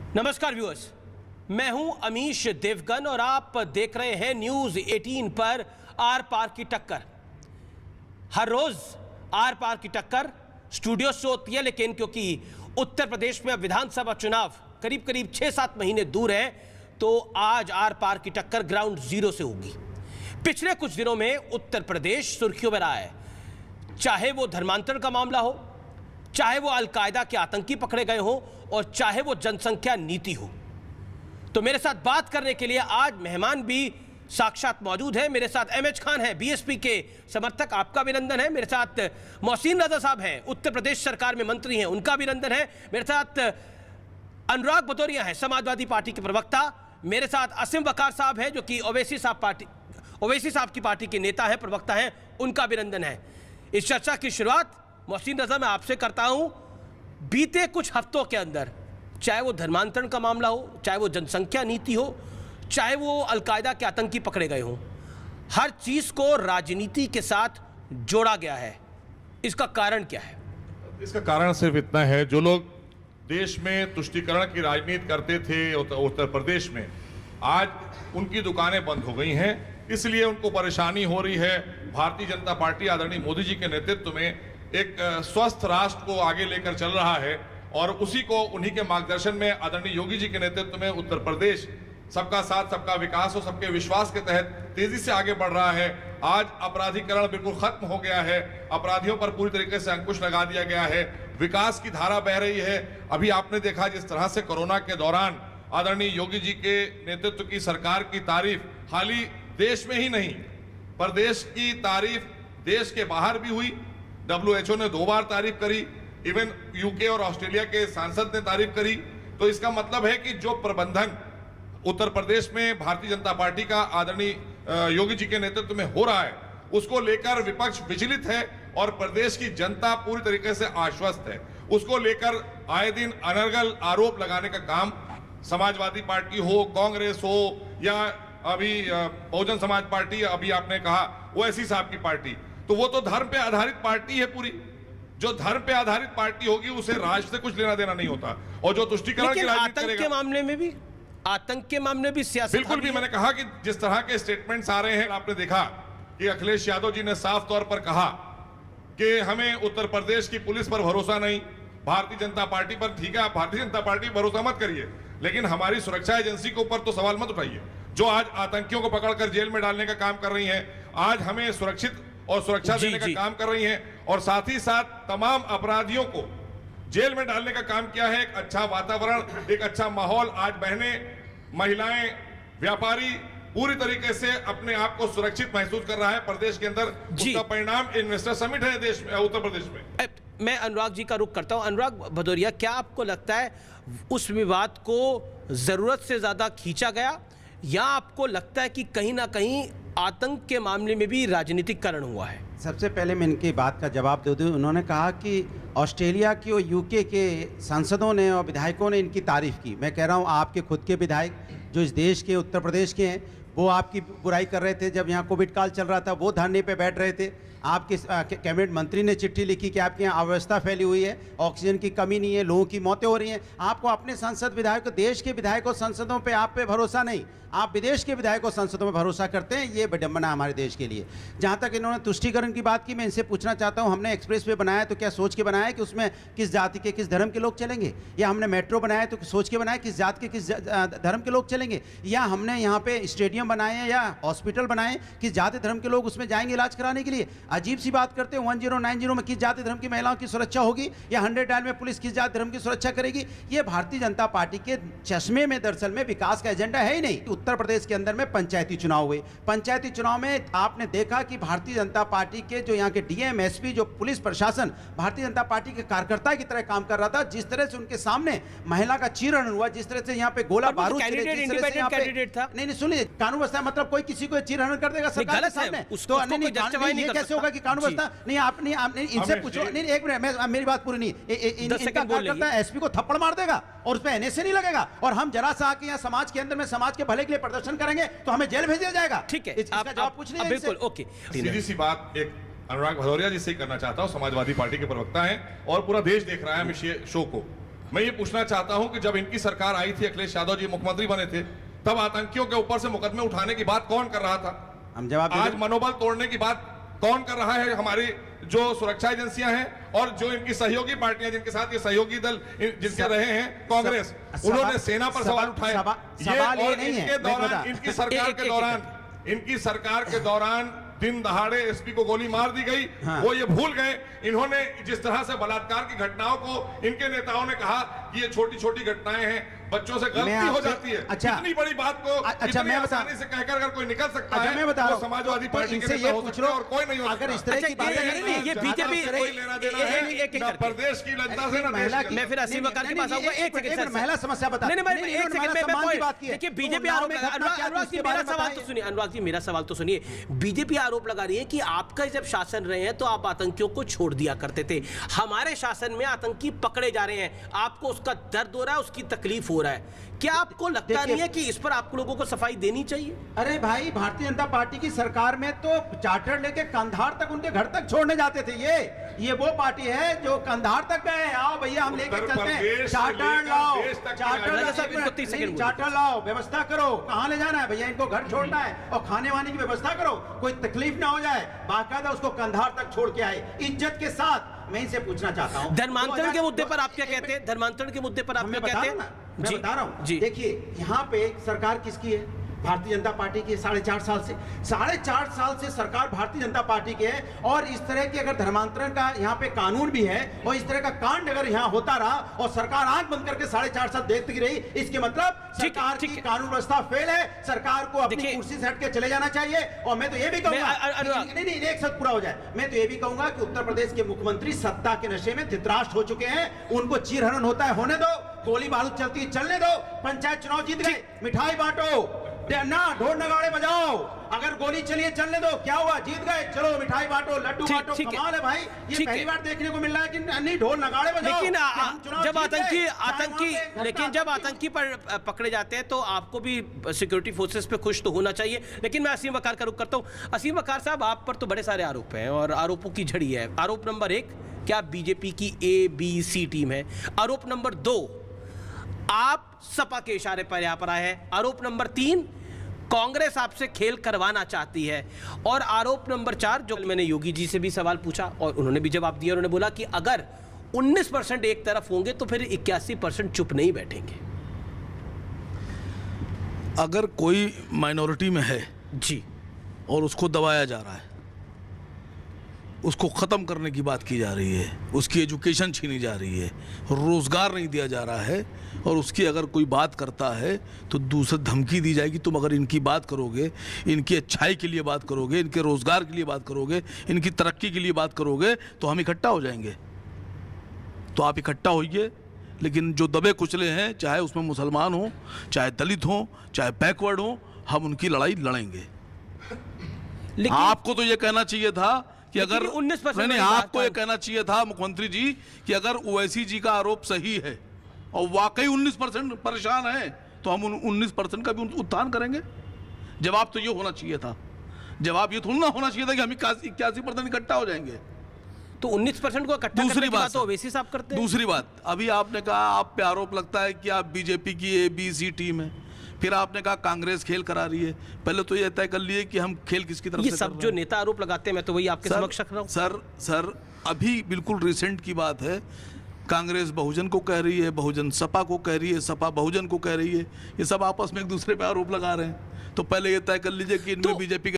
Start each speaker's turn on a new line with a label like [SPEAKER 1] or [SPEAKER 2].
[SPEAKER 1] नमस्कार व्यूअर्स, मैं हूं अमीश देवगन और आप देख रहे हैं न्यूज 18 पर आर पार की टक्कर। हर रोज आर पार की टक्कर स्टूडियो से होती है, लेकिन क्योंकि उत्तर प्रदेश में विधानसभा चुनाव करीब करीब 6-7 महीने दूर है, तो आज आर पार की टक्कर ग्राउंड जीरो से होगी। पिछले कुछ दिनों में उत्तर प्रदेश सुर्खियों में रहा है, चाहे वो धर्मांतरण का मामला हो, चाहे वो अलकायदा के आतंकी पकड़े गए हो और चाहे वो जनसंख्या नीति हो। तो मेरे साथ बात करने के लिए आज मेहमान भी साक्षात मौजूद है। मेरे साथ एमएच खान है, बीएसपी के समर्थक, आपका अभिनंदन है। मेरे साथ मोहसिन रजा साहब हैं, उत्तर प्रदेश सरकार में मंत्री हैं, उनका अभिनंदन है। मेरे साथ अनुराग भदौरिया हैं, समाजवादी पार्टी के प्रवक्ता। मेरे साथ असीम वकार साहब हैं, जो कि ओवैसी साहब की पार्टी के नेता हैं, प्रवक्ता हैं, उनका अभिनंदन है। इस चर्चा की शुरुआत मोहसिन रजा मैं आपसे करता हूं। बीते कुछ हफ्तों के अंदर, चाहे वो धर्मांतरण का मामला हो, चाहे वो जनसंख्या नीति हो, चाहे वो अलकायदा के आतंकी पकड़े गए हों, हर चीज को राजनीति के साथ जोड़ा गया है। इसका कारण क्या है?
[SPEAKER 2] इसका कारण सिर्फ इतना है, जो लोग देश में तुष्टीकरण की राजनीति करते थे उत्तर प्रदेश में, आज उनकी दुकानें बंद हो गई हैं, इसलिए उनको परेशानी हो रही है। भारतीय जनता पार्टी आदरणीय मोदी जी के नेतृत्व में एक स्वस्थ राष्ट्र को आगे लेकर चल रहा है और उसी को, उन्हीं के मार्गदर्शन में आदरणीय योगी जी के नेतृत्व में उत्तर प्रदेश सबका साथ सबका विकास और सबके विश्वास के तहत तेजी से आगे बढ़ रहा है। आज अपराधीकरण बिल्कुल खत्म हो गया है, अपराधियों पर पूरी तरीके से अंकुश लगा दिया गया है, विकास की धारा बह रही है। अभी आपने देखा जिस तरह से कोरोना के दौरान आदरणीय योगी जी के नेतृत्व की सरकार की तारीफ खाली देश में ही नहीं, प्रदेश की तारीफ देश के बाहर भी हुई। WHO ने 2 बार तारीफ करी, इवन यूके और ऑस्ट्रेलिया के सांसद ने तारीफ करी। तो इसका मतलब है कि जो प्रबंधन उत्तर प्रदेश में भारतीय जनता पार्टी का आदरणीय योगी जी के नेतृत्व में हो रहा है, उसको लेकर विपक्ष विचलित है और प्रदेश की जनता पूरी तरीके से आश्वस्त है। उसको लेकर आए दिन अनर्गल आरोप लगाने का काम समाजवादी पार्टी हो, कांग्रेस हो या अभी बहुजन समाज पार्टी, अभी आपने कहा ओवैसी साहब की पार्टी, तो वो तो धर्म पे आधारित पार्टी है पूरी। जो धर्म पे आधारित पार्टी होगी उसे राष्ट्र से कुछ लेना देना नहीं होता। और जो तुष्टीकरण की राजनीति करेगा,
[SPEAKER 1] आतंक के मामले में भी सियासत,
[SPEAKER 2] बिल्कुल भी मैंने कहा कि जिस तरह के स्टेटमेंट्स आ रहे हैं, आपने देखा कि अखिलेश यादव जी ने साफ तौर पर कहा कि हमें उत्तर प्रदेश की पुलिस पर भरोसा नहीं, भारतीय जनता पार्टी पर। ठीक है, आप भारतीय जनता पार्टी पर भरोसा मत करिए, लेकिन हमारी सुरक्षा एजेंसी के ऊपर तो सवाल मत उठाइए, जो आज आतंकियों को पकड़कर जेल में डालने का काम कर रही है, आज हमें सुरक्षित और सुरक्षा देने का काम कर रही हैं, और साथ ही साथ तमाम अपराधियों को जेल में डालने का काम किया है। एक अच्छा वातावरण, एक अच्छा माहौल, आज बहनें, महिलाएं, व्यापारी पूरी तरीके से अपने आप को सुरक्षित महसूस कर रहा है प्रदेश के अंदर। उसका परिणाम इन्वेस्टर समिट है देश में, उत्तर प्रदेश में।
[SPEAKER 1] मैं अनुराग जी का रुख करता हूं। अनुराग भदौरिया, क्या आपको लगता है उस विवाद को जरूरत से ज्यादा खींचा गया, या आपको लगता है कि कहीं ना कहीं आतंक के मामले में भी राजनीतिक कारण हुआ है?
[SPEAKER 3] सबसे पहले मैं इनकी बात का जवाब दे दूं। उन्होंने कहा कि ऑस्ट्रेलिया की और यूके के सांसदों ने और विधायकों ने इनकी तारीफ की। मैं कह रहा हूं, आपके खुद के विधायक जो इस देश के, उत्तर प्रदेश के हैं, वो आपकी बुराई कर रहे थे। जब यहाँ कोविड काल चल रहा था, वो धरने पे बैठ रहे थे। आपके कैबिनेट मंत्री ने चिट्ठी लिखी कि आपके यहाँ अव्यवस्था फैली हुई है, ऑक्सीजन की कमी नहीं है, लोगों की मौतें हो रही हैं। आपको अपने सांसद विधायकों, देश के विधायकों सांसदों पे आप पे भरोसा नहीं, आप विदेश के विधायकों सांसदों में भरोसा करते हैं। ये विडंबना हमारे देश के लिए। जहाँ तक इन्होंने तुष्टीकरण की बात की, मैं इनसे पूछना चाहता हूँ, हमने एक्सप्रेस वे बनाया तो क्या सोच के बनाया कि उसमें किस जाति के, किस धर्म के लोग चलेंगे? या हमने मेट्रो बनाया तो सोच के बनाया किस जाति के, किस धर्म के लोग चलेंगे? या हमने यहाँ पे स्टेडियम बनाए हैं या हॉस्पिटल बनाए, किस जाति धर्म के लोग उसमें जाएंगे इलाज कराने के लिए? अजीब सी बात करते हैं। 1090 में किस जाति धर्म की महिलाओं की सुरक्षा होगी, या 100 डायल में पुलिस किस जाति धर्म की सुरक्षा करेगी? ये भारतीय जनता पार्टी के चश्मे में दरअसल में विकास का एजेंडा है ही नहीं। उत्तर प्रदेश के अंदर में पंचायती चुनाव हुए, पंचायती चुनाव में आपने देखा कि भारतीय जनता पार्टी के जो यहाँ के डीएम, एसपी, जो पुलिस प्रशासन भारतीय जनता पार्टी के कार्यकर्ता की तरह काम कर रहा था। जिस तरह से उनके सामने महिला का चीरहरण हुआ, जिस तरह से यहाँ पे गोला बारूद, नहीं सुनिए, कानून व्यवस्था मतलब कोई किसी को चीरहरण कर देगा सरकार के सामने? तो नहीं, कैसे होगा कि कानून व्यवस्था नहीं? आपने इनसे पूछो। नहीं, एक मिनट, मेरी बात पूरी नहीं। इनका कार्यकर्ता एसपी को थप्पड़ मार देगा और उस पर एनएसए नहीं लगेगा, और हम जरा सा आके यहाँ समाज के अंदर में समाज के भले के लिए प्रदर्शन करेंगे तो हमें जेल भेज दिया जाएगा।
[SPEAKER 1] ठीक है,
[SPEAKER 3] इसका जवाब पूछ लीजिए।
[SPEAKER 1] बिल्कुल, ओके।
[SPEAKER 2] सीधी सी बात एक अनुराग भदौरिया जी से करना चाहता हूं, समाजवादी पार्टी के प्रवक्ता हैं और पूरा देश देख रहा है हम इस शो को। मैं ये पूछना चाहता हूं कि जब इनकी सरकार आई थी, अखिलेश यादव जी मुख्यमंत्री बने थे, तब आतंकियों के ऊपर से मुकदमे उठाने की बात कौन कर रहा था?
[SPEAKER 3] हम जवाब
[SPEAKER 2] आज मनोबल तोड़ने की बात कौन कर रहा है? हमारी जो सुरक्षा एजेंसियां हैं और जो इनकी सहयोगी पार्टियां, जिनके साथ ये सहयोगी दल जिनके रहे हैं, कांग्रेस, उन्होंने सेना पर सवाल उठाए।
[SPEAKER 3] सवाल ये नहीं है।
[SPEAKER 2] इनके दौरान, इनकी सरकार के दौरान दिन दहाड़े एसपी को गोली मार दी गई।
[SPEAKER 3] हाँ।
[SPEAKER 2] वो ये भूल गए, इन्होंने जिस तरह से बलात्कार की घटनाओं को इनके नेताओं ने कहा कि ये छोटी छोटी घटनाएं हैं, बच्चों से गलती हो जाती है।
[SPEAKER 3] अच्छा,
[SPEAKER 2] इतनी बड़ी बात को
[SPEAKER 3] अच्छा,
[SPEAKER 2] इतनी
[SPEAKER 3] मैं
[SPEAKER 2] आसानी से कहकर अगर कोई निकल सकता है,
[SPEAKER 3] मैं बता रहा हूं,
[SPEAKER 2] समाजवादी पार्टी के नेता हो सकते हैं और कोई नहीं हो सकता।
[SPEAKER 3] अगर इस तरह की बातें
[SPEAKER 1] ये बीजेपी
[SPEAKER 2] कोई लेना देना है ना प्रदेश की जनता से, ना
[SPEAKER 3] महिला
[SPEAKER 2] देश की।
[SPEAKER 1] मैं फिर असीम वकार के पास आऊंगा। एक सेकंड सर,
[SPEAKER 3] महिला समस्या बता।
[SPEAKER 1] नहीं नहीं एक सेकंड, देखिए बीजेपी आरोप, अनुराग जी मेरा सवाल तो सुनिए, अनुराग जी मेरा सवाल तो सुनिए। बीजेपी आरोप लगा रही है कि आपका जब शासन रहे हैं तो आप आतंकियों को छोड़ दिया करते थे, हमारे शासन में आतंकी पकड़े जा रहे हैं, आपको उसका दर्द हो रहा है, उसकी तकलीफ हो रहा है। क्या आपको लगता नहीं है कि इस पर आप लोगों को सफाई देनी चाहिए?
[SPEAKER 3] अरे भाई, भारतीय जनता पार्टी की सरकार में तो चार्टर लेके कंधार तक उनके घर तक छोड़ने जाते थे। ये वो पार्टी है जो कंधार तक गए। आओ भैया, हम लेके चलते हैं, चार्टर लाओ, चार्टर लाओ, व्यवस्था करो। कहाँ ले जाना है भैया? इनको घर छोड़ना है और खाने वाने की व्यवस्था करो, कोई तकलीफ ना हो जाए। बाकायदा उसको कंधार तक छोड़ के आए इज्जत के साथ। मैं इनसे पूछना चाहता हूँ,
[SPEAKER 1] धर्मांतरण के मुद्दे पर आप क्या कहते हैं? धर्मांतरण के मुद्दे पर आप क्या कहते हैं?
[SPEAKER 3] मैं बता रहा हूँ
[SPEAKER 1] जी।
[SPEAKER 3] देखिए, यहाँ पे सरकार किसकी है? भारतीय जनता पार्टी की। 4.5 साल से 4.5 साल से सरकार भारतीय जनता पार्टी की है। और इस तरह की अगर धर्मांतरण का यहाँ पे कानून भी है और इस तरह का कांड अगर यहाँ होता रहा और सरकार आंख बंद करके 4.5 साल देखती रही, इसके मतलब सरकार की कानून व्यवस्था फेल है। सरकार को अपनी कुर्सी से हट के चले जाना चाहिए। और मैं तो ये भी कहूंगा, नहीं एक साथ पूरा हो जाए, मैं तो ये भी कहूंगा कि उत्तर प्रदेश के मुख्यमंत्री सत्ता के नशे में धृतराष्ट्र हो चुके हैं। उनको चीरहरण होता है, होने दो। गोली बारूद चलती है, चलने दो। पंचायत चुनाव जीत गए, मिठाई बांटो ना, ढोल नगाड़े बजाओ। अगर गोली चलिए, चलने दो। क्या हुआ? जीत गए, चलो मिठाई बांटो, लड्डू बांटो। कमाल है भाई, ये पहली बार देखने को मिल रहा है कि नहीं ढोल नगाड़े बजाओ।
[SPEAKER 1] लेकिन जब आतंकी पर पकड़े जाते हैं तो आपको भी सिक्योरिटी फोर्सेस पे खुश तो होना चाहिए। लेकिन मैं असीम वकार का रुख करता हूं। असीम वकार साहब, आप पर तो बड़े सारे आरोप हैं और आरोपों की झड़ी है। आरोप नंबर 1, क्या बीजेपी की ABC टीम है? आरोप नंबर 2, आप सपा के इशारे पर यहां पर आए हैं। आरोप नंबर 3, कांग्रेस आपसे खेल करवाना चाहती है। और आरोप नंबर 4, जो मैंने योगी जी से भी सवाल पूछा और उन्होंने भी जवाब दिया, उन्होंने बोला कि अगर 19% एक तरफ होंगे तो फिर 81% चुप नहीं बैठेंगे।
[SPEAKER 4] अगर कोई माइनॉरिटी में है
[SPEAKER 1] जी
[SPEAKER 4] और उसको दबाया जा रहा है, उसको ख़त्म करने की बात की जा रही है, उसकी एजुकेशन छीनी जा रही है, रोज़गार नहीं दिया जा रहा है, और उसकी अगर कोई बात करता है तो दूसरे धमकी दी जाएगी, तुम अगर इनकी बात करोगे, इनकी अच्छाई के लिए बात करोगे, इनके रोज़गार के लिए बात करोगे, इनकी तरक्की के लिए बात करोगे, तो हम इकट्ठा हो जाएंगे। तो आप इकट्ठा होइए, लेकिन जो दबे कुचले हैं, चाहे उसमें मुसलमान हो, चाहे दलित हो, चाहे बैकवर्ड हो, हम उनकी लड़ाई लड़ेंगे। आपको तो ये कहना चाहिए था कि अगर
[SPEAKER 1] 19%
[SPEAKER 4] नहीं, आपको ये कहना चाहिए था मुख्यमंत्री जी कि अगर ओवैसी जी का आरोप सही है और वाकई 19% परेशान है तो हम 19% का भी उत्थान करेंगे। जवाब तो ये होना चाहिए था। जवाब ये थोड़ा ना होना चाहिए था कि हम 81% इकट्ठा हो जाएंगे।
[SPEAKER 1] तो 19% को इकट्ठा करने की बात तो ओवैसी साहब करते हैं।
[SPEAKER 4] दूसरी बात, अभी आपने कहा आप पे आरोप लगता है कि आप बीजेपी की ABC टीम है, फिर आपने कहा कांग्रेस खेल करा रही है। पहले तो ये तय कर लिए कि हम खेल किसकी तरफ
[SPEAKER 1] ये
[SPEAKER 4] से
[SPEAKER 1] सब
[SPEAKER 4] कर रहे
[SPEAKER 1] जो
[SPEAKER 4] हैं।
[SPEAKER 1] नेता आरोप लगाते हैं, मैं तो वही आपके समक्ष रख रहा हूं।
[SPEAKER 4] सर अभी बिल्कुल रिसेंट की बात है, कांग्रेस बहुजन को कह रही है, बहुजन सपा को कह रही है, सपा बहुजन को कह रही है। ये सब आपस में एक दूसरे पे आरोप लगा रहे हैं। तो पहले ये तय कर लीजिए कि इनमें बीजेपी